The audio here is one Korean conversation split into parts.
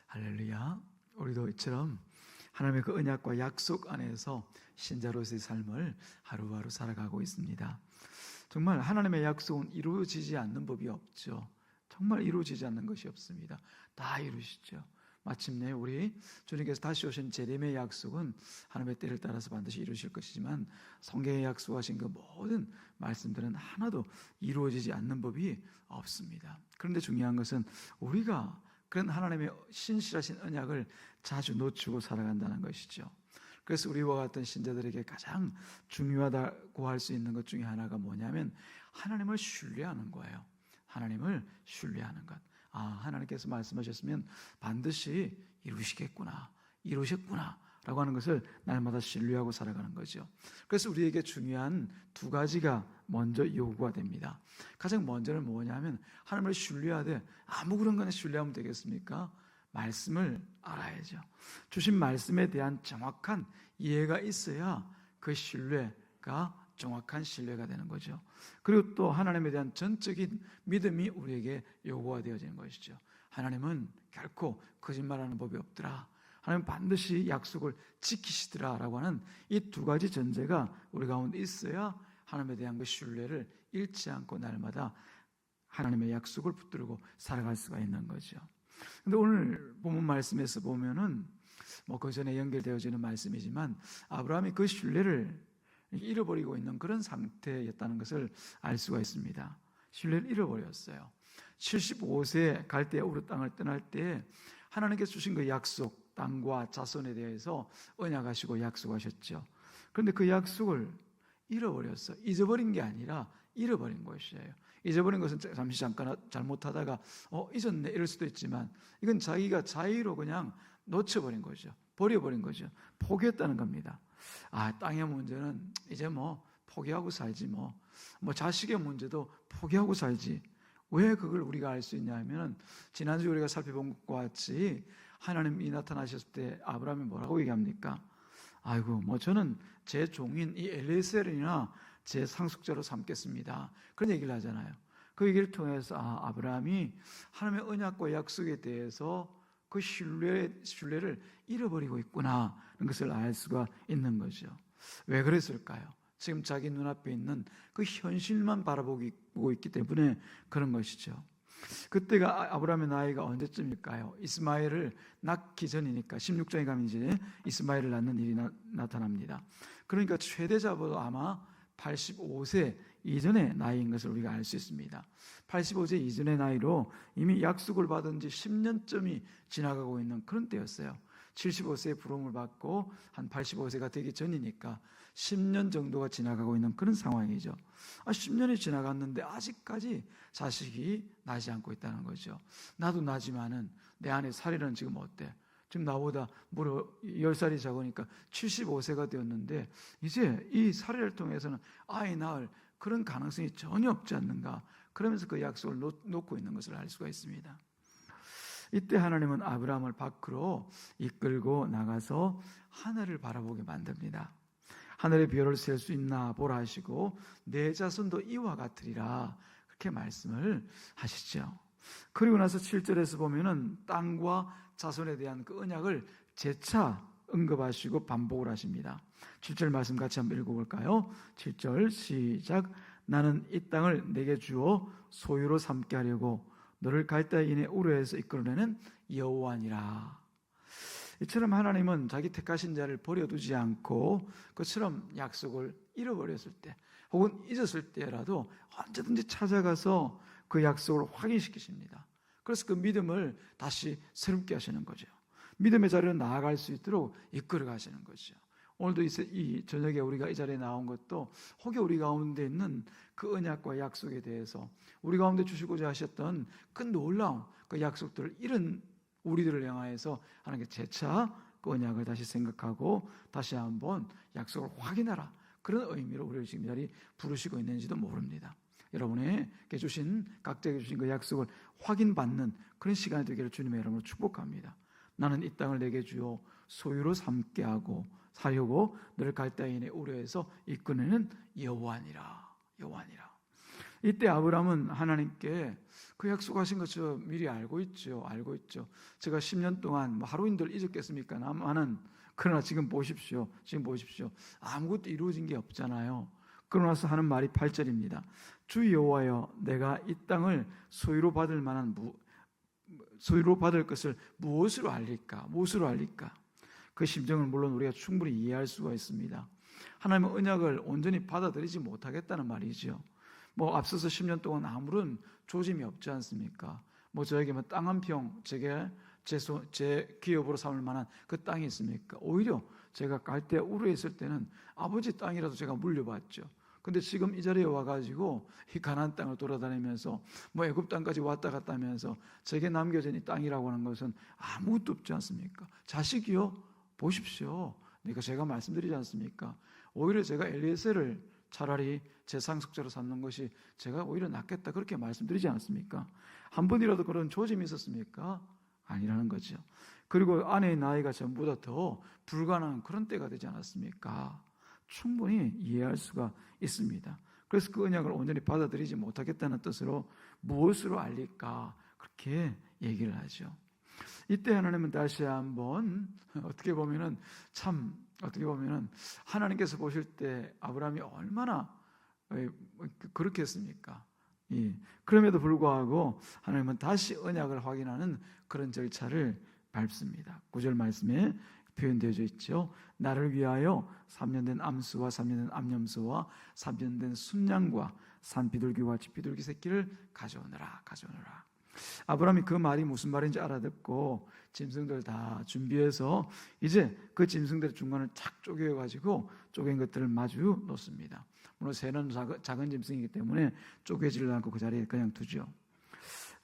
할렐루야. 우리도 이처럼 하나님의 그 언약과 약속 안에서 신자로서의 삶을 하루하루 살아가고 있습니다. 정말 하나님의 약속은 이루어지지 않는 법이 없죠. 정말 이루어지지 않는 것이 없습니다. 다 이루시죠. 마침내 우리 주님께서 다시 오신 재림의 약속은 하나님의 때를 따라서 반드시 이루실 것이지만 성경에 약속하신 그 모든 말씀들은 하나도 이루어지지 않는 법이 없습니다. 그런데 중요한 것은 우리가 그런 하나님의 신실하신 언약을 자주 놓치고 살아간다는 것이죠. 그래서 우리와 같은 신자들에게 가장 중요하다고 할 수 있는 것 중에 하나가 뭐냐면 하나님을 신뢰하는 거예요. 하나님을 신뢰하는 것. 하나님께서 말씀하셨으면 반드시 이루시겠구나, 이루셨구나 라고 하는 것을 날마다 신뢰하고 살아가는 거죠. 그래서 우리에게 중요한 두 가지가 먼저 요구가 됩니다. 가장 먼저는 뭐냐면 하나님을 신뢰하되 아무 그런 거나 신뢰하면 되겠습니까? 말씀을 알아야죠. 주신 말씀에 대한 정확한 이해가 있어야 그 신뢰가 정확한 신뢰가 되는 거죠. 그리고 또 하나님에 대한 전적인 믿음이 우리에게 요구가 되어지는 것이죠. 하나님은 결코 거짓말하는 법이 없더라, 하나님 반드시 약속을 지키시더라 라고 하는 이 두 가지 전제가 우리 가운데 있어야 하나님에 대한 그 신뢰를 잃지 않고 날마다 하나님의 약속을 붙들고 살아갈 수가 있는 거죠. 근데 오늘 본문 말씀에서 보면은 그 전에 연결되어지는 말씀이지만 아브라함이 그 신뢰를 잃어버리고 있는 그런 상태였다는 것을 알 수가 있습니다. 신뢰를 잃어버렸어요. 75세 갈대아 우르 땅을 떠날 때 하나님께서 주신 그 약속, 땅과 자손에 대해서 언약하시고 약속하셨죠. 그런데 그 약속을 잃어버렸어요. 잊어버린 게 아니라 잃어버린 것이에요. 잊어버린 것은 잠시 잠깐 잘못하다가 잊었네 이럴 수도 있지만 이건 자기가 자의로 그냥 놓쳐버린 거죠. 버려버린 거죠. 포기했다는 겁니다. 땅의 문제는 이제 포기하고 살지 자식의 문제도 포기하고 살지. 왜 그걸 우리가 알 수 있냐 하면 지난주에 우리가 살펴본 것과 같이 하나님이 나타나셨을 때 아브라함이 뭐라고 얘기합니까? 저는 제 종인 이 엘리에셀이나 제 상속자로 삼겠습니다. 그런 얘기를 하잖아요. 그 얘기를 통해서 아브라함이 하나님의 언약과 약속에 대해서 그 신뢰를 잃어버리고 있구나 하는 것을 알 수가 있는 거죠. 왜 그랬을까요? 지금 자기 눈앞에 있는 그 현실만 바라보고 있기 때문에 그런 것이죠. 그때가 아브라함의 나이가 언제쯤일까요? 이스마엘을 낳기 전이니까 16장에 가면 이제 이스마엘을 낳는 일이 나타납니다. 그러니까 최대자보다 아마 85세 이전의 나이인 것을 우리가 알 수 있습니다. 85세 이전의 나이로 이미 약속을 받은 지 10년쯤이 지나가고 있는 그런 때였어요. 75세의 부름을 받고 한 85세가 되기 전이니까 10년 정도가 지나가고 있는 그런 상황이죠. 10년이 지나갔는데 아직까지 자식이 나지 않고 있다는 거죠. 나도 나지만은 내 안에 사례는 지금 어때? 지금 나보다 무려 10살이 작으니까 75세가 되었는데 이제 이 사례를 통해서는 아이 낳을 그런 가능성이 전혀 없지 않는가. 그러면서 그 약속을 놓고 있는 것을 알 수가 있습니다. 이때 하나님은 아브라함을 밖으로 이끌고 나가서 하늘을 바라보게 만듭니다. 하늘의 별을 셀 수 있나 보라 하시고 내 자손도 이와 같으리라 그렇게 말씀을 하시죠. 그리고 나서 7절에서 보면은 땅과 자손에 대한 그 언약을 재차 언급하시고 반복을 하십니다. 7절 말씀 같이 한번 읽어볼까요? 7절 시작. 나는 이 땅을 내게 주어 소유로 삼게 하려고 너를 갈대아인의 우르에서 이끌어내는 여호와니라. 이처럼 하나님은 자기 택하신 자를 버려두지 않고 그처럼 약속을 잃어버렸을 때 혹은 잊었을 때라도 언제든지 찾아가서 그 약속을 확인시키십니다. 그래서 그 믿음을 다시 새롭게 하시는 거죠. 믿음의 자리로 나아갈 수 있도록 이끌어 가시는 거죠. 오늘도 이 저녁에 우리가 이 자리에 나온 것도 혹여 우리 가운데 있는 그 언약과 약속에 대해서 우리 가운데 주시고자 하셨던 그 놀라운 그 약속들을 잃은 우리들을 향하여서 하나님께 재차 그 언약을 다시 생각하고 다시 한번 약속을 확인하라. 그런 의미로 우리를 지금 이 자리에 부르시고 있는지도 모릅니다. 여러분에게 주신 각자에게 주신 그 약속을 확인받는 그런 시간이 되기를 주님의 이름으로 축복합니다. 나는 이 땅을 내게 주어 소유로 삼게 하고 사려고 너를 갈대아인의 우르에서 이끌어내는 여호와니라. 이때 아브라함은 하나님께 그 약속하신 것 저 미리 알고 있죠. 알고 있죠. 제가 10년 동안 뭐 하루인들 잊었겠습니까? 나만은. 그러나 지금 보십시오. 아무것도 이루어진 게 없잖아요. 그러고 나서 하는 말이 8절입니다. 주 여호와여, 내가 이 땅을 소유로 받을 것을 무엇으로 알릴까? 그 심정을 물론 우리가 충분히 이해할 수가 있습니다. 하나님의 언약을 온전히 받아들이지 못하겠다는 말이죠. 뭐 앞서서 10년 동안 아무런 조짐이 없지 않습니까? 뭐 저에게 뭐 땅 한 평, 제게 제 기업으로 삼을 만한 그 땅이 있습니까? 오히려 제가 갈대 우르에 있을 때는 아버지 땅이라도 제가 물려봤죠. 근데 지금 이 자리에 와가지고 이 가나안 땅을 돌아다니면서 뭐 애굽 땅까지 왔다 갔다 하면서 제게 남겨진 이 땅이라고 하는 것은 아무것도 없지 않습니까? 자식이요? 보십시오. 제가 말씀드리지 않습니까? 오히려 제가 엘리에셀을 차라리 제 상속자로 삼는 것이 제가 오히려 낫겠다 그렇게 말씀드리지 않았습니까? 한 번이라도 그런 조짐이 있었습니까? 아니라는 거죠. 그리고 아내의 나이가 전보다 더 불가능한 그런 때가 되지 않았습니까? 충분히 이해할 수가 있습니다. 그래서 그 언약을 온전히 받아들이지 못하겠다는 뜻으로 무엇으로 알릴까 그렇게 얘기를 하죠. 이때 하나님은 다시 한번 어떻게 보면은 하나님께서 보실 때 아브라함이 얼마나 그렇게 했습니까? 그럼에도 불구하고 하나님은 다시 언약을 확인하는 그런 절차를 밟습니다. 9절 말씀에 표현되어 있죠. 나를 위하여 3년 된 암수와 3년 된 암염소와 3년 된 순양과 산비둘기와 집비둘기 새끼를 가져오너라. 아브라함이 그 말이 무슨 말인지 알아듣고 짐승들 다 준비해서 이제 그 짐승들 중간을 착 쪼개가지고 쪼갠 것들을 마주 놓습니다. 물론 새는 작은 짐승이기 때문에 쪼개지를 않고 그 자리에 그냥 두죠.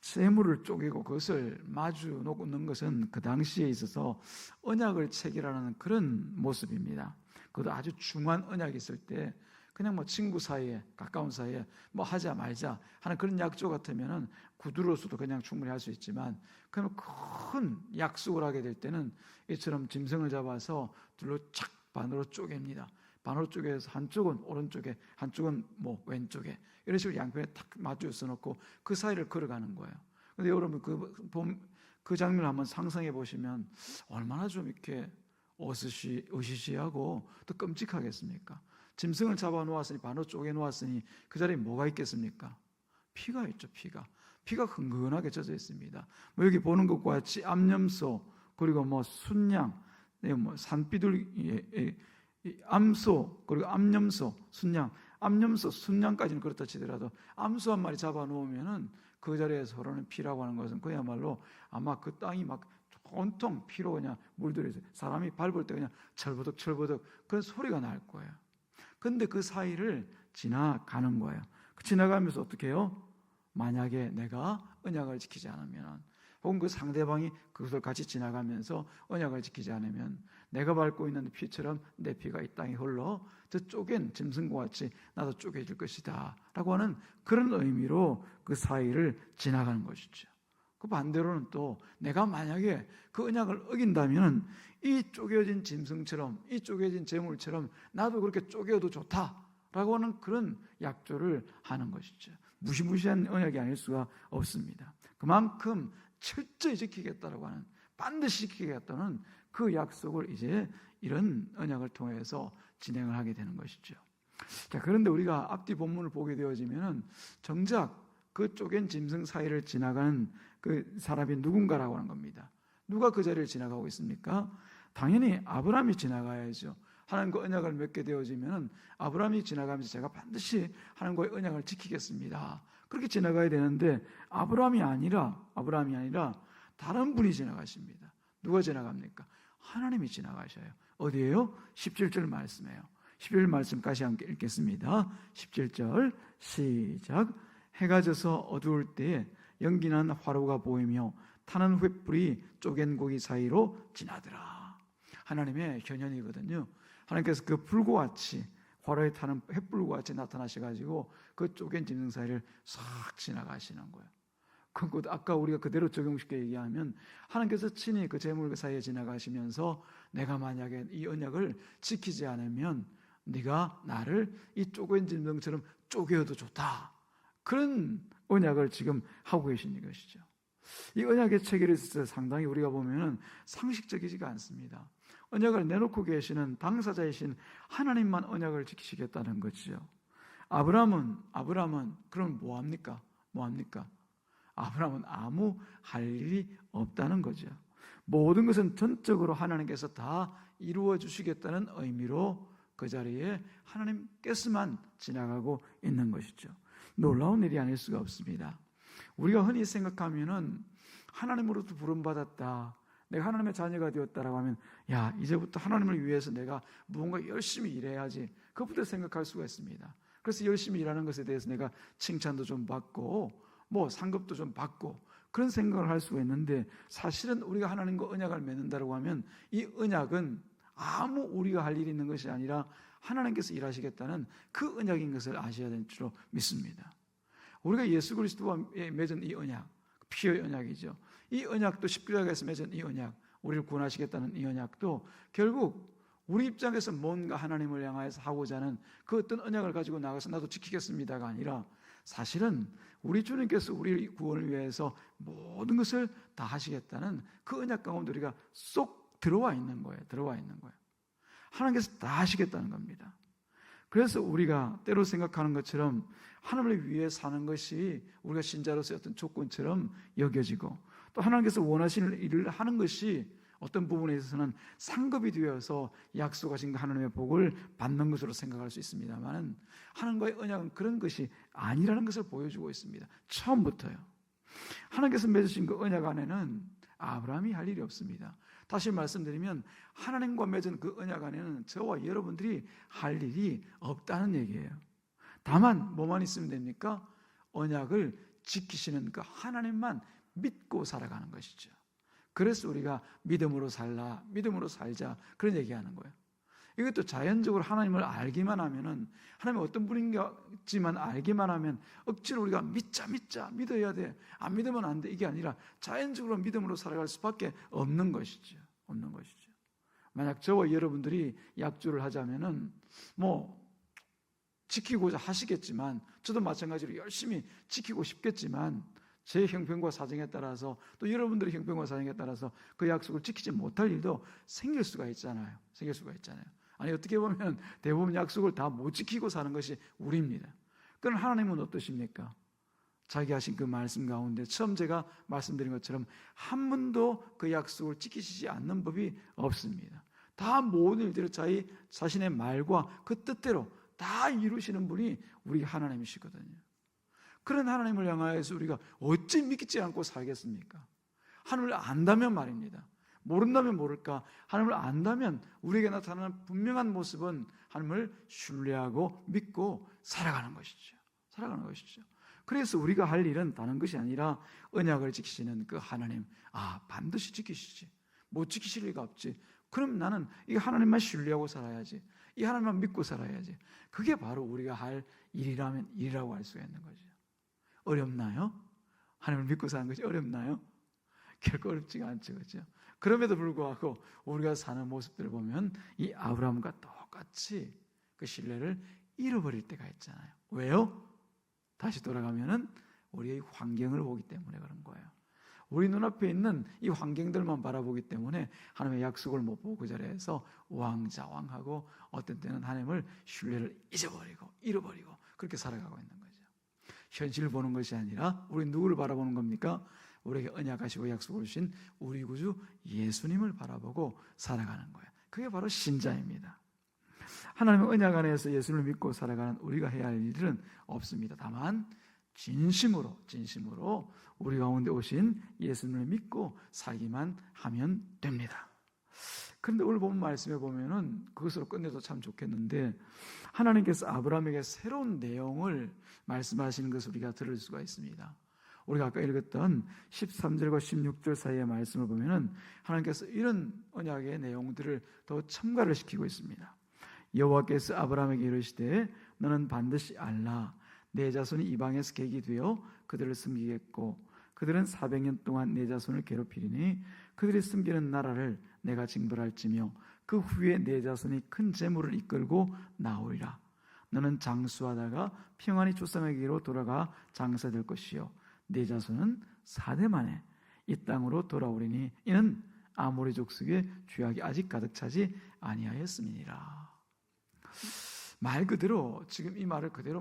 재물을 쪼개고 그것을 마주 놓는 것은 그 당시에 있어서 언약을 체결하는 그런 모습입니다. 그것도 아주 중요한 언약이 있을 때 그냥 뭐 친구 사이에 가까운 사이에 뭐 하자 말자 하는 그런 약조 같으면은 구두로서도 그냥 충분히 할 수 있지만 그러면 큰 약속을 하게 될 때는 이처럼 짐승을 잡아서 둘로 착 반으로 쪼갭니다. 반으로 쪼개서 한쪽은 오른쪽에 한쪽은 뭐 왼쪽에 이런 식으로 양편에 탁 맞춰서 놓고 그 사이를 걸어가는 거예요. 근데 여러분 그 장면을 한번 상상해 보시면 얼마나 좀 이렇게 어시시하고 또 끔찍하겠습니까? 짐승을 잡아 놓았으니 반으로 쪼개 놓았으니 그 자리에 뭐가 있겠습니까? 피가 있죠. 피가 흥건하게 젖어 있습니다. 뭐 여기 보는 것과 같이 암염소 그리고 뭐 순양, 뭐 산비둘기, 암소 그리고 암염소, 순양, 암염소, 순양까지는 그렇다 치더라도 암소 한 마리 잡아 놓으면은 그 자리에서 흐르는 피라고 하는 것은 그야말로 아마 그 땅이 막 온통 피로 그냥 물들여서 사람이 밟을 때 그냥 철버덕 그런 소리가 날 거예요. 근데 그 사이를 지나가는 거예요. 지나가면서 어떻게 해요? 만약에 내가 언약을 지키지 않으면 혹은 그 상대방이 그것을 같이 지나가면서 언약을 지키지 않으면 내가 밟고 있는 피처럼 내 피가 이 땅에 흘러 저 쪼갠 짐승과 같이 나도 쪼개질 것이다 라고 하는 그런 의미로 그 사이를 지나가는 것이죠. 그 반대로는 또 내가 만약에 그 언약을 어긴다면 이 쪼개진 짐승처럼 이 쪼개진 재물처럼 나도 그렇게 쪼개어도 좋다라고 하는 그런 약조를 하는 것이죠. 무시무시한 언약이 아닐 수가 없습니다. 그만큼 철저히 지키겠다라고 하는 반드시 지키겠다는 그 약속을 이제 이런 언약을 통해서 진행을 하게 되는 것이죠. 자, 그런데 우리가 앞뒤 본문을 보게 되어지면은 정작 그 쪼갠 짐승 사이를 지나가는 그 사람이 누군가라고 하는 겁니다. 누가 그 자리를 지나가고 있습니까? 당연히 아브라함이 지나가야죠. 하나님과 언약을 맺게 되어지면 아브라함이 지나가면서 제가 반드시 하나님과의 언약을 지키겠습니다. 그렇게 지나가야 되는데 아브라함이 아니라 다른 분이 지나가십니다. 누가 지나갑니까? 하나님이 지나가셔요. 어디에요? 17절 말씀이에요. 11절 말씀까지 함께 읽겠습니다. 17절 시작. 해가 져서 어두울 때에 연기난 화로가 보이며 타는 횃불이 쪼갠 고기 사이로 지나더라. 하나님의 현현이거든요. 하나님께서 그 불과 같이 화로에 타는 횃불과 같이 나타나셔가지고 그 쪼갠 짐승 사이를 싹 지나가시는 거예요. 그것도 아까 우리가 그대로 적용시켜 얘기하면 하나님께서 친히 그 재물 사이에 지나가시면서 내가 만약에 이 언약을 지키지 않으면 네가 나를 이 쪼갠 짐승처럼 쪼개어도 좋다. 그런 언약을 지금 하고 계신 것이죠. 이 언약의 체계에 있어서 상당히 우리가 보면은 상식적이지가 않습니다. 언약을 내놓고 계시는 당사자이신 하나님만 언약을 지키시겠다는 거죠. 아브라함은 그럼 뭐합니까? 아브라함은 아무 할 일이 없다는 거죠. 모든 것은 전적으로 하나님께서 다 이루어 주시겠다는 의미로 그 자리에 하나님께서만 지나가고 있는 것이죠. 놀라운 일이 아닐 수가 없습니다. 우리가 흔히 생각하면은 하나님으로부터 부름받았다, 내가 하나님의 자녀가 되었다라고 하면 야, 이제부터 하나님을 위해서 내가 무언가 열심히 일해야지, 그것부터 생각할 수가 있습니다. 그래서 열심히 일하는 것에 대해서 내가 칭찬도 좀 받고 뭐 상급도 좀 받고 그런 생각을 할 수가 있는데, 사실은 우리가 하나님과 언약을 맺는다고 하면 이 언약은 아무 우리가 할 일이 있는 것이 아니라 하나님께서 일하시겠다는 그 언약인 것을 아셔야 될 줄로 믿습니다. 우리가 예수 그리스도와 맺은 이 언약, 피의 언약이죠. 이 언약도 십자가에서 맺은 이 언약, 우리를 구원하시겠다는 이 언약도 결국 우리 입장에서 뭔가 하나님을 향하여서 하고자 하는 그 어떤 언약을 가지고 나가서 나도 지키겠습니다가 아니라, 사실은 우리 주님께서 우리 구원을 위해서 모든 것을 다 하시겠다는 그 언약 가운데 우리가 쏙 들어와 있는 거예요. 하나님께서 다 하시겠다는 겁니다. 그래서 우리가 때로 생각하는 것처럼 하나님을 위해 사는 것이 우리가 신자로서의 어떤 조건처럼 여겨지고, 또 하나님께서 원하시는 일을 하는 것이 어떤 부분에 있어서는 상급이 되어서 약속하신 하나님의 복을 받는 것으로 생각할 수 있습니다만, 하나님과의 언약은 그런 것이 아니라는 것을 보여주고 있습니다. 처음부터요. 하나님께서 맺으신 그 언약 안에는 아브라함이 할 일이 없습니다. 다시 말씀드리면 하나님과 맺은 그 언약 안에는 저와 여러분들이 할 일이 없다는 얘기예요. 다만 뭐만 있으면 됩니까? 언약을 지키시는 그 하나님만 믿고 살아가는 것이죠. 그래서 우리가 믿음으로 살자 그런 얘기하는 거예요. 이것도 자연적으로 하나님을 알기만 하면은, 하나님이 어떤 분인지만 알기만 하면 억지로 우리가 믿자 믿어야 돼, 안 믿으면 안 돼, 이게 아니라 자연적으로 믿음으로 살아갈 수밖에 없는 것이죠. 만약 저와 여러분들이 약조를 하자면은 뭐 지키고자 하시겠지만, 저도 마찬가지로 열심히 지키고 싶겠지만 제 형편과 사정에 따라서, 또 여러분들의 형편과 사정에 따라서 그 약속을 지키지 못할 일도 생길 수가 있잖아요. 아니, 어떻게 보면 대부분 약속을 다 못 지키고 사는 것이 우리입니다. 그럼 하나님은 어떠십니까? 자기 하신 그 말씀 가운데 처음 제가 말씀드린 것처럼 한 번도 그 약속을 지키시지 않는 법이 없습니다. 다 모든 일들을 자신의 말과 그 뜻대로 다 이루시는 분이 우리 하나님이시거든요. 그런 하나님을 향하여서 우리가 어찌 믿지 않고 살겠습니까? 하나님을 안다면 말입니다. 모른다면 모를까, 하나님을 안다면 우리에게 나타나는 분명한 모습은 하나님을 신뢰하고 믿고 살아가는 것이죠. 그래서 우리가 할 일은 다른 것이 아니라 언약을 지키시는 그 하나님, 반드시 지키시지, 못 지키실 리가 없지, 그럼 나는 이 하나님만 신뢰하고 살아야지, 이 하나님만 믿고 살아야지, 그게 바로 우리가 할 일이라면 일이라고 할 수가 있는 거죠. 어렵나요? 하나님을 믿고 사는 것이 어렵나요? 결코 어렵지가 않죠, 그렇죠? 그럼에도 불구하고 우리가 사는 모습들을 보면 이 아브라함과 똑같이 그 신뢰를 잃어버릴 때가 있잖아요. 왜요? 다시 돌아가면은 우리의 환경을 보기 때문에 그런 거예요. 우리 눈앞에 있는 이 환경들만 바라보기 때문에 하나님의 약속을 못 보고 그 자리에서 우왕좌왕하고 어떤 때는 하나님을 신뢰를 잃어버리고 그렇게 살아가고 있는 거죠. 현실을 보는 것이 아니라 우리 누구를 바라보는 겁니까? 우리에게 언약하시고 약속을 주신 우리 구주 예수님을 바라보고 살아가는 거예요. 그게 바로 신자입니다. 하나님의 언약 안에서 예수님을 믿고 살아가는 우리가 해야 할 일은 없습니다. 다만 진심으로 우리 가운데 오신 예수님을 믿고 살기만 하면 됩니다. 그런데 오늘 본 말씀에 보면은 그것으로 끝내도 참 좋겠는데, 하나님께서 아브라함에게 새로운 내용을 말씀하시는 것을 우리가 들을 수가 있습니다. 우리가 아까 읽었던 13절과 16절 사이의 말씀을 보면은 하나님께서 이런 언약의 내용들을 더 첨가를 시키고 있습니다. 여호와께서 아브라함에게 이르시되 너는 반드시 알라, 내 자손이 이방에서 객이 되어 그들을 섬기겠고 그들은 400년 동안 내 자손을 괴롭히리니 그들이 섬기는 나라를 내가 징벌할지며 그 후에 내 자손이 큰 재물을 이끌고 나오리라. 너는 장수하다가 평안히 조상에게로 돌아가 장사될 것이요 네 자손은 4대 만에 이 땅으로 돌아오리니 이는 아모리 족속의 죄악이 아직 가득 차지 아니하였음이니라. 말 그대로 지금 이 말을 그대로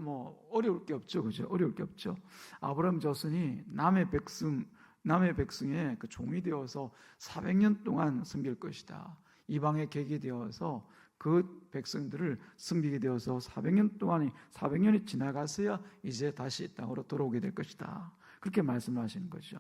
어려울 게 없죠, 그죠? 어려울 게 없죠. 아브라함 자손이 남의 백성의 그 종이 되어서 400년 동안 섬길 것이다. 이방의 객이 되어서 그 백성들을 섬기게 되어서 400년이 지나가서야 이제 다시 이 땅으로 돌아오게 될 것이다. 그렇게 말씀하시는 거죠.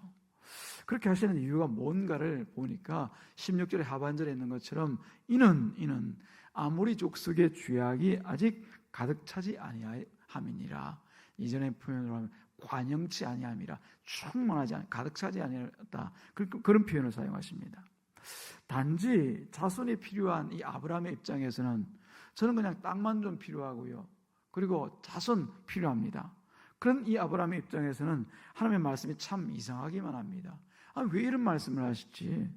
그렇게 하시는 이유가 뭔가를 보니까 16절의 하반절에 있는 것처럼 이는 아모리 족속의 죄악이 아직 가득 차지 아니함이니라. 이전의 표현으로 하면 관영치 아니함이라, 충만하지 않, 가득 차지 아니하다. 그런 표현을 사용하십니다. 단지 자손이 필요한 이 아브라함의 입장에서는 저는 그냥 땅만 좀 필요하고요, 그리고 자손 필요합니다. 그런 이 아브라함의 입장에서는 하나님의 말씀이 참 이상하기만 합니다. 왜 이런 말씀을 하시지?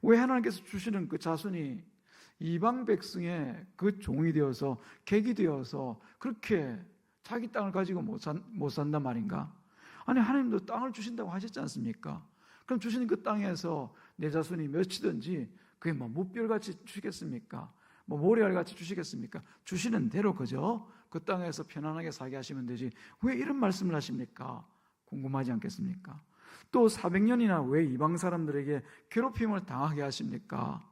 왜 하나님께서 주시는 그 자손이 이방 백성의 그 종이 되어서 객이 되어서 그렇게 자기 땅을 가지고 못 산단 말인가? 아니, 하나님도 땅을 주신다고 하셨지 않습니까? 그럼 주시는 그 땅에서 내 자손이 몇이든지 그게 무별같이 주시겠습니까? 모래알같이 주시겠습니까? 주시는 대로 그저 그 땅에서 편안하게 살게 하시면 되지 왜 이런 말씀을 하십니까? 궁금하지 않겠습니까? 또 400년이나 왜 이방 사람들에게 괴롭힘을 당하게 하십니까?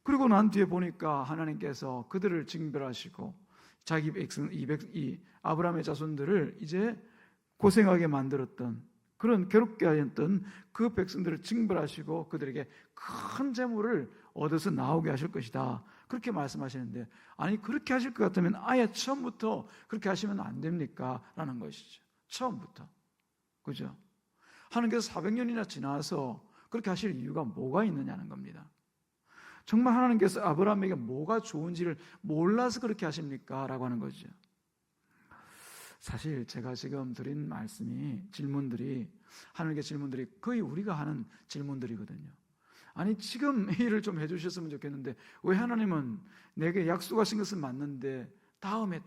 그리고 난 뒤에 보니까 하나님께서 그들을 징벌하시고 자기 백성 이 아브라함의 자손들을 이제 고생하게 만들었던, 그런 괴롭게 하였던 그 백성들을 징벌하시고 그들에게 큰 재물을 얻어서 나오게 하실 것이다. 그렇게 말씀하시는데, 아니 그렇게 하실 것 같으면 아예 처음부터 그렇게 하시면 안 됩니까? 라는 것이죠. 처음부터. 그죠? 하나님께서 400년이나 지나서 그렇게 하실 이유가 뭐가 있느냐는 겁니다. 정말 하나님께서 아브라함에게 뭐가 좋은지를 몰라서 그렇게 하십니까? 라고 하는 거죠. 사실 제가 지금 드린 질문들이 하나님께 질문들이 거의 우리가 하는 질문들이거든요. 아니 지금 일을 좀 해주셨으면 좋겠는데 왜 하나님은 내게 약속하신 것은 맞는데 다음에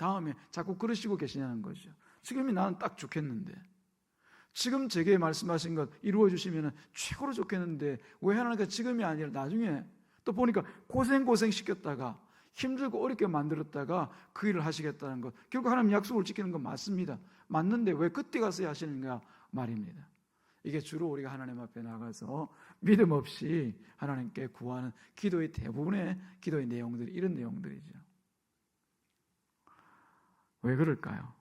자꾸 그러시고 계시냐는 거죠. 지금이 나는 딱 좋겠는데, 지금 제게 말씀하신 것 이루어 주시면 최고로 좋겠는데 왜 하나님께서 지금이 아니라 나중에 또 보니까 고생 시켰다가 힘들고 어렵게 만들었다가 그 일을 하시겠다는 것, 결국 하나님 약속을 지키는 건 맞습니다. 맞는데 왜 그때 가서 하시는가 말입니다. 이게 주로 우리가 하나님 앞에 나가서 믿음 없이 하나님께 구하는 기도의 대부분의 기도의 내용들이 이런 내용들이죠. 왜 그럴까요?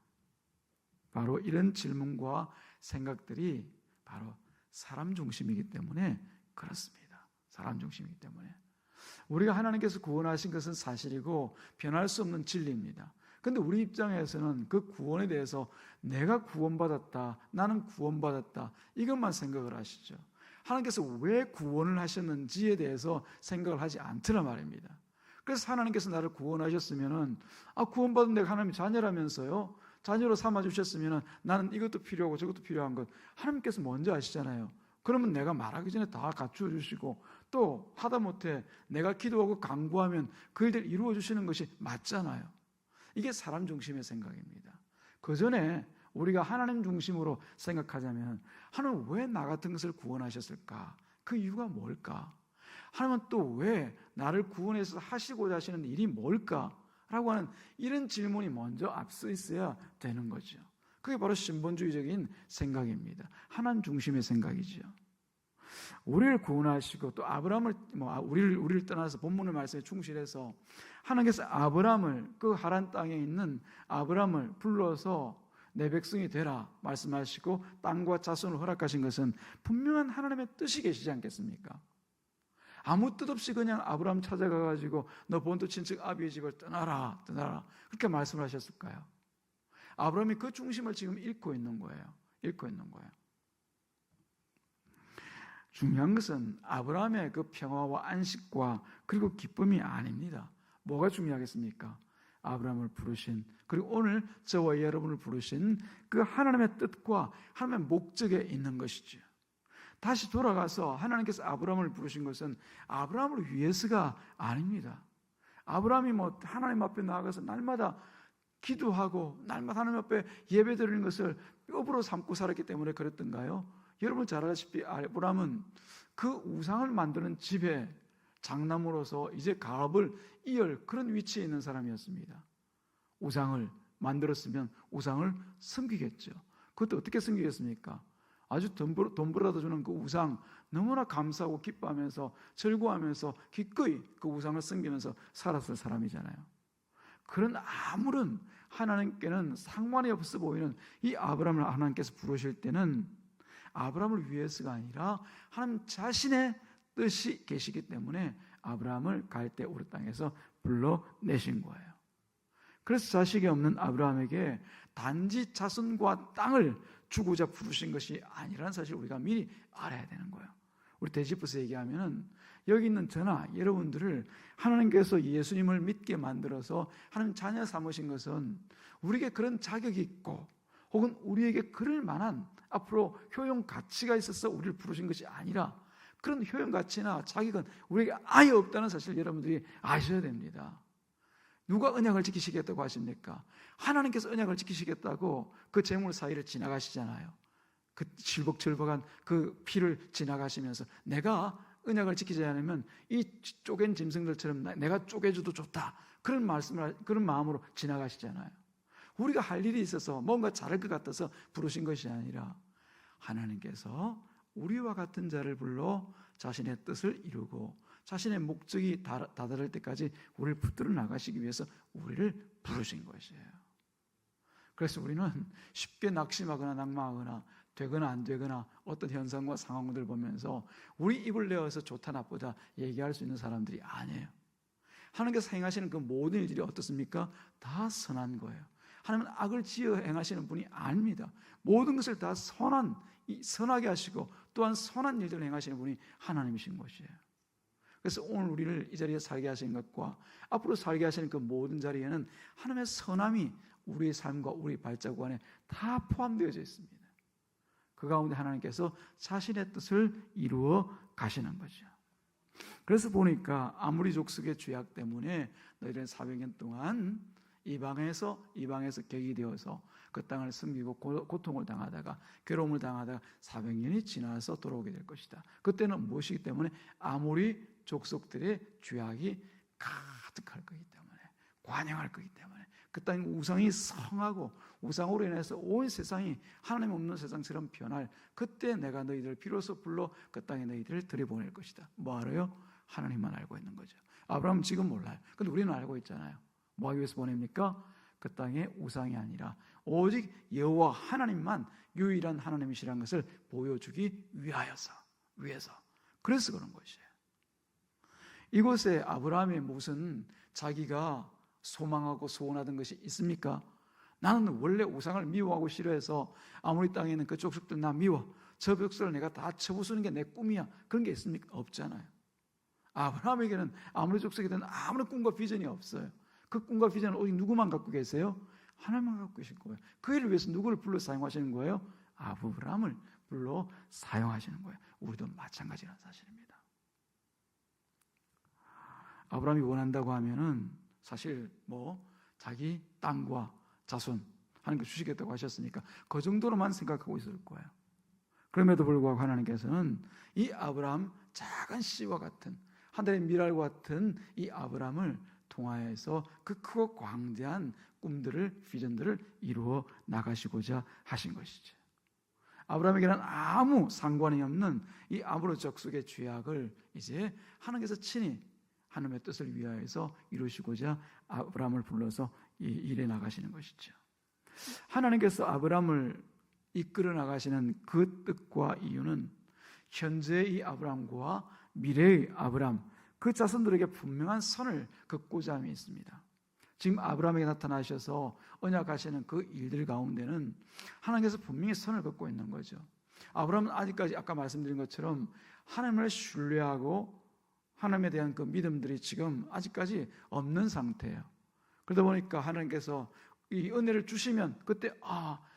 바로 이런 질문과 생각들이 바로 사람 중심이기 때문에 그렇습니다. 사람 중심이기 때문에. 우리가 하나님께서 구원하신 것은 사실이고 변할 수 없는 진리입니다. 그런데 우리 입장에서는 그 구원에 대해서 내가 구원받았다, 나는 구원받았다, 이것만 생각을 하시죠. 하나님께서 왜 구원을 하셨는지에 대해서 생각을 하지 않더라 말입니다. 그래서 하나님께서 나를 구원하셨으면 구원받은 내가 하나님의 자녀라면서요, 자녀로 삼아주셨으면 나는 이것도 필요하고 저것도 필요한 것 하나님께서 먼저 아시잖아요. 그러면 내가 말하기 전에 다 갖추어 주시고 또 하다못해 내가 기도하고 간구하면 그 일들 이루어 주시는 것이 맞잖아요. 이게 사람 중심의 생각입니다. 그 전에 우리가 하나님 중심으로 생각하자면 하나님은 왜 나 같은 것을 구원하셨을까? 그 이유가 뭘까? 하나님은 또 왜 나를 구원해서 하시고자 하시는 일이 뭘까? 라고 하는 이런 질문이 먼저 앞서 있어야 되는 거죠. 그게 바로 신본주의적인 생각입니다. 하나님 중심의 생각이죠. 우리를 구원하시고 또 아브라함을 우리를 떠나서 본문의 말씀에 충실해서 하나님께서 아브라함을 그 하란 땅에 있는 아브라함을 불러서 내 백성이 되라 말씀하시고 땅과 자손을 허락하신 것은 분명한 하나님의 뜻이 계시지 않겠습니까? 아무 뜻 없이 그냥 아브라함 찾아가가지고 너 본토 친척 아비의 집을 떠나라 그렇게 말씀을 하셨을까요? 아브라함이 그 중심을 지금 잃고 있는 거예요. 중요한 것은 아브라함의 그 평화와 안식과 그리고 기쁨이 아닙니다. 뭐가 중요하겠습니까? 아브라함을 부르신, 그리고 오늘 저와 여러분을 부르신 그 하나님의 뜻과 하나님의 목적에 있는 것이죠. 다시 돌아가서 하나님께서 아브라함을 부르신 것은 아브라함을 위해서가 아닙니다. 아브라함이 하나님 앞에 나아가서 날마다 기도하고 날마다 하나님 앞에 예배드리는 것을 뼈부로 삼고 살았기 때문에 그랬던가요? 여러분 잘 아시다시피 아브라함은 그 우상을 만드는 집에 장남으로서 이제 가업을 이을 그런 위치에 있는 사람이었습니다. 우상을 만들었으면 우상을 섬기겠죠. 그것도 어떻게 섬기겠습니까? 아주 돈 벌어다 주는 그 우상 너무나 감사하고 기뻐하면서 즐거워하면서 기꺼이 그 우상을 섬기면서 살았을 사람이잖아요. 그런 아무런 하나님께는 상관이 없어 보이는 이 아브라함을 하나님께서 부르실 때는 아브라함을 위해서가 아니라 하나님 자신의 뜻이 계시기 때문에 아브라함을 갈대 우르 땅에서 불러내신 거예요. 그래서 자식이 없는 아브라함에게 단지 자손과 땅을 주고자 부르신 것이 아니라는 사실을 우리가 미리 알아야 되는 거예요. 우리 데지푸스 얘기하면은 여기 있는 저나 여러분들을 하나님께서 예수님을 믿게 만들어서 하나님 자녀 삼으신 것은 우리에게 그런 자격이 있고 혹은 우리에게 그럴 만한 앞으로 효용 가치가 있어서 우리를 부르신 것이 아니라 그런 효용 가치나 자격은 우리에게 아예 없다는 사실을 여러분들이 아셔야 됩니다. 누가 언약을 지키시겠다고 하십니까? 하나님께서 언약을 지키시겠다고 그 재물 사이를 지나가시잖아요. 그 질벅질벅한 그 피를 지나가시면서 내가 언약을 지키지 않으면 이 쪼갠 짐승들처럼 내가 쪼개줘도 좋다. 그런 마음으로 지나가시잖아요. 우리가 할 일이 있어서 뭔가 잘할 것 같아서 부르신 것이 아니라 하나님께서 우리와 같은 자를 불러 자신의 뜻을 이루고 자신의 목적이 다다를 때까지 우리를 붙들어 나가시기 위해서 우리를 부르신 것이에요. 그래서 우리는 쉽게 낙심하거나 낙마하거나 되거나 안 되거나 어떤 현상과 상황들을 보면서 우리 입을 내어서 좋다 나쁘다 얘기할 수 있는 사람들이 아니에요. 하나님께서 행하시는 그 모든 일들이 어떻습니까? 다 선한 거예요. 하나님은 악을 지어 행하시는 분이 아닙니다. 모든 것을 다 선하게 하시고 또한 선한 일들을 행하시는 분이 하나님이신 것이에요. 그래서 오늘 우리를 이 자리에 살게 하신 것과 앞으로 살게 하시는 그 모든 자리에는 하나님의 선함이 우리의 삶과 우리 발자국 안에 다 포함되어져 있습니다. 그 가운데 하나님께서 자신의 뜻을 이루어 가시는 거죠. 그래서 보니까 아무리 족속의 죄악 때문에 너희들은 400년 동안 이방에서 격이 되어서 그 땅을 섬기고 고통을 당하다가 괴로움을 당하다가 400년이 지나서 돌아오게 될 것이다. 그때는 무엇이기 때문에 아무리 족속들의 죄악이 가득할 거기 때문에 관영할 거기 때문에 그 땅에 우상이 성하고 우상으로 인해서 온 세상이 하나님 없는 세상처럼 변할 그때 내가 너희들을 비로소 불러 그 땅에 너희들을 들여보낼 것이다. 뭐 알아요? 하나님만 알고 있는 거죠. 아브라함은 지금 몰라요. 근데 우리는 알고 있잖아요. 뭐 하기 위해서 보냅니까? 그 땅에 우상이 아니라 오직 여호와 하나님만 유일한 하나님이시라는 것을 보여주기 위해서 그래서 그런 것이에요. 이곳에 아브라함의 무슨 자기가 소망하고 소원하던 것이 있습니까? 나는 원래 우상을 미워하고 싫어해서 아무리 땅에 있는 그 족속들 나 미워. 저 족속을 내가 다 쳐부수는 게 내 꿈이야. 그런 게 있습니까? 없잖아요. 아브라함에게는 아무리 족속이든 아무런 꿈과 비전이 없어요. 그 꿈과 비전은 오직 누구만 갖고 계세요? 하나님만 갖고 계신 거예요. 그 일을 위해서 누구를 불러 사용하시는 거예요? 아브라함을 불러 사용하시는 거예요. 우리도 마찬가지라는 사실입니다. 아브라함이 원한다고 하면은 사실 자기 땅과 자손 하나님께 주시겠다고 하셨으니까 그 정도로만 생각하고 있을 거예요. 그럼에도 불구하고 하나님께서는 이 아브라함 작은 씨와 같은 하늘의 미랄과 같은 이 아브라함을 통하여서 그 크고 광대한 꿈들을 비전들을 이루어 나가시고자 하신 것이죠. 아브라함에게는 아무 상관이 없는 이 아브로 족속의 죄악을 이제 하나님께서 친히 하나님의 뜻을 위하여서 이루시고자 아브라함을 불러서 이 일에 나가시는 것이죠. 하나님께서 아브라함을 이끌어 나가시는 그 뜻과 이유는 현재의 이 아브라함과 미래의 아브라함 그 자손들에게 분명한 선을 긋고자 함이 있습니다. 지금 아브라함에게 나타나셔서 언약하시는 그 일들 가운데는 하나님께서 분명히 선을 긋고 있는 거죠. 아브라함은 아직까지 아까 말씀드린 것처럼 하나님을 신뢰하고 하나님에 대한 그 믿음들이 지금 아직까지 없는 상태예요. 그러다 보니까 하나님께서 이 은혜를 주시면 그때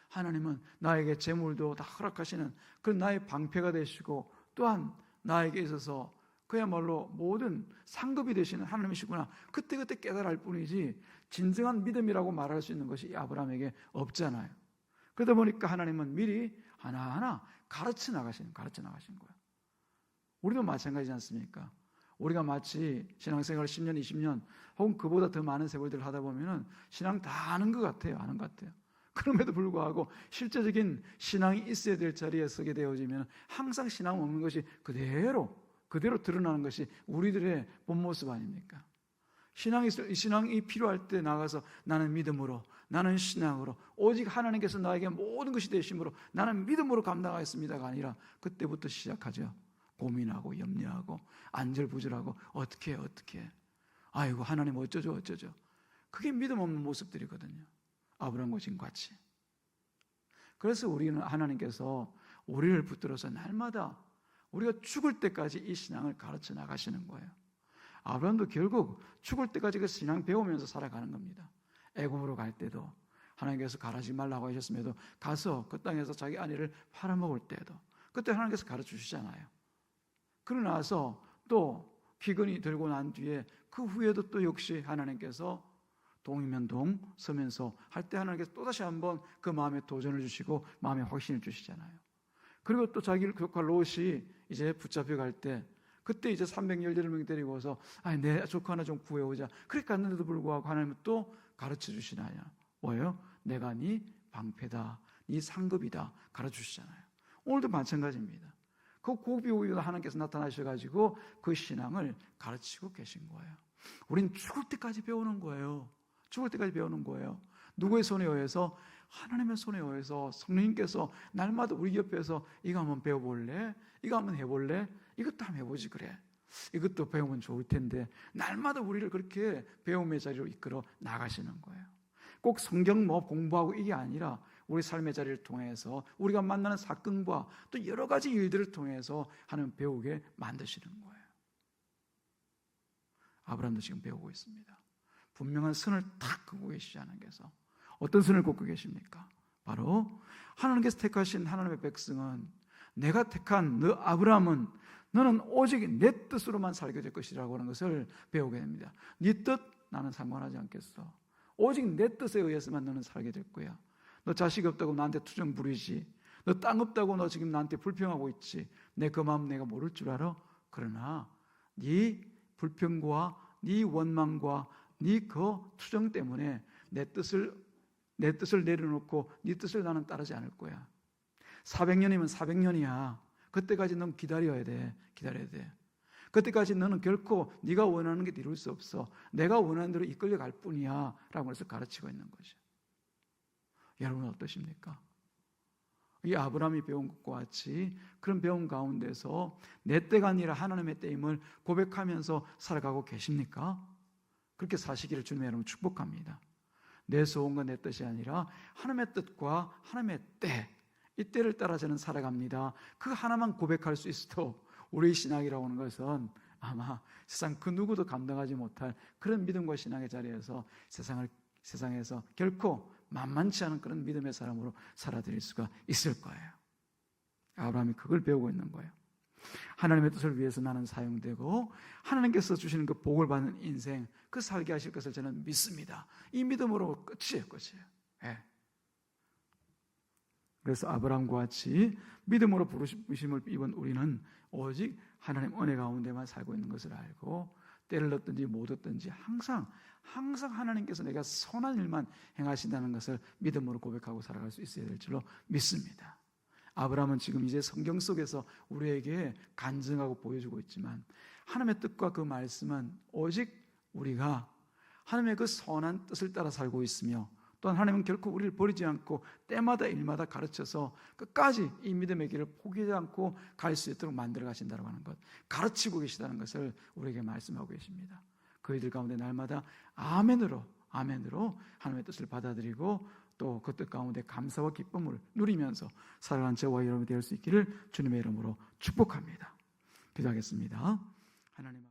하나님은 나에게 재물도 다 허락하시는 그런 나의 방패가 되시고 또한 나에게 있어서 그야말로 모든 상급이 되시는 하나님이시구나 그때그때 깨달을 뿐이지 진정한 믿음이라고 말할 수 있는 것이 이 아브라함에게 없잖아요. 그러다 보니까 하나님은 미리 하나하나 가르쳐 나가신 거예요. 우리도 마찬가지지 않습니까? 우리가 마치 신앙생활 10년, 20년 혹은 그보다 더 많은 세월들을 하다 보면 신앙 다 아는 것 같아요. 그럼에도 불구하고 실제적인 신앙이 있어야 될 자리에 서게 되어지면 항상 신앙 없는 것이 그대로 드러나는 것이 우리들의 본 모습 아닙니까? 신앙이 필요할 때 나가서 나는 믿음으로, 나는 신앙으로, 오직 하나님께서 나에게 모든 것이 되심으로 나는 믿음으로 감당하겠습니다가 아니라 그때부터 시작하죠. 고민하고 염려하고 안절부절하고 어떻게 해. 아이고 하나님 어쩌죠. 그게 믿음 없는 모습들이거든요. 아브라함과 지금 같이. 그래서 우리는 하나님께서 우리를 붙들어서 날마다 우리가 죽을 때까지 이 신앙을 가르쳐 나가시는 거예요. 아브라함도 결국 죽을 때까지 그 신앙 배우면서 살아가는 겁니다. 애굽으로 갈 때도 하나님께서 가라지 말라고 하셨음에도 가서 그 땅에서 자기 아내를 팔아먹을 때도 그때 하나님께서 가르쳐 주시잖아요. 그러고 나서 또 기근이 들고 난 뒤에 그 후에도 또 역시 하나님께서 동이면 동, 서면 서 할 때 하나님께서 또다시 한번 그 마음에 도전을 주시고 마음에 확신을 주시잖아요. 그리고 또 자기 조카 롯이 이제 붙잡혀갈 때 그때 이제 318명 데리고 와서 내 조카 하나 좀 구해오자. 그렇게 갔는데도 불구하고 하나님은 또 가르쳐 주시나요? 뭐예요? 내가 네 방패다, 네 상급이다 가르쳐 주시잖아요. 오늘도 마찬가지입니다. 그 고비 오기도 하나님께서 나타나셔가지고 그 신앙을 가르치고 계신 거예요. 우린 죽을 때까지 배우는 거예요. 누구의 손에 의해서? 하나님의 손에 의해서 성령님께서 날마다 우리 옆에서 이거 한번 배워볼래? 이거 한번 해볼래? 이것도 한번 해보지 그래. 이것도 배우면 좋을 텐데 날마다 우리를 그렇게 배움의 자리로 이끌어 나가시는 거예요. 꼭 성경 공부하고 이게 아니라 우리 삶의 자리를 통해서 우리가 만나는 사건과 또 여러 가지 일들을 통해서 하나님 배우게 만드시는 거예요. 아브라함도 지금 배우고 있습니다. 분명한 선을 탁 긋고 계시지 하나님께서. 어떤 선을 긋고 계십니까? 바로 하나님께서 택하신 하나님의 백성은 내가 택한 너 아브라함은 너는 오직 내 뜻으로만 살게 될 것이라고 하는 것을 배우게 됩니다. 네 뜻 나는 상관하지 않겠어. 오직 내 뜻에 의해서만 너는 살게 될 거야. 너 자식 없다고 나한테 투정 부리지. 너 땅 없다고 너 지금 나한테 불평하고 있지. 내 그 마음 내가 모를 줄 알아? 그러나 네 불평과 네 원망과 네 그 투정 때문에 내 뜻을 내려놓고 네 뜻을 나는 따르지 않을 거야. 400년이면 400년이야. 그때까지 넌 기다려야 돼. 그때까지 너는 결코 네가 원하는 게 이룰 수 없어. 내가 원하는 대로 이끌려갈 뿐이야 라고 해서 가르치고 있는 거죠. 여러분 어떠십니까? 이 아브라함이 배운 것과 같이 그런 배움 가운데서 내 때가 아니라 하나님의 때임을 고백하면서 살아가고 계십니까? 그렇게 사시기를 주님의 이름으로 축복합니다. 내 소원과 내 뜻이 아니라 하나님의 뜻과 하나님의 때, 이 때를 따라 저는 살아갑니다. 그 하나만 고백할 수 있어도 우리의 신앙이라고 하는 것은 아마 세상 그 누구도 감당하지 못할 그런 믿음과 신앙의 자리에서 세상에서 결코 만만치 않은 그런 믿음의 사람으로 살아드릴 수가 있을 거예요. 아브라함이 그걸 배우고 있는 거예요. 하나님의 뜻을 위해서 나는 사용되고 하나님께서 주시는 그 복을 받는 인생, 그 살게 하실 것을 저는 믿습니다. 이 믿음으로 끝이에요. 네. 그래서 아브라함과 같이 믿음으로 부르심을 입은 우리는 오직 하나님 은혜 가운데만 살고 있는 것을 알고 때를 얻든지 못 얻든지 항상 하나님께서 내가 선한 일만 행하신다는 것을 믿음으로 고백하고 살아갈 수 있어야 될 줄로 믿습니다. 아브라함은 지금 이제 성경 속에서 우리에게 간증하고 보여주고 있지만 하나님의 뜻과 그 말씀은 오직 우리가 하나님의 그 선한 뜻을 따라 살고 있으며 또한 하나님은 결코 우리를 버리지 않고 때마다 일마다 가르쳐서 끝까지 이 믿음의 길을 포기하지 않고 갈 수 있도록 만들어 가신다고 하는 것, 가르치고 계시다는 것을 우리에게 말씀하고 계십니다. 그이들 가운데 날마다 아멘으로 하나님의 뜻을 받아들이고 또 그 뜻 가운데 감사와 기쁨을 누리면서 살아가는 저와 여러분이 될 수 있기를 주님의 이름으로 축복합니다. 기도하겠습니다. 하나님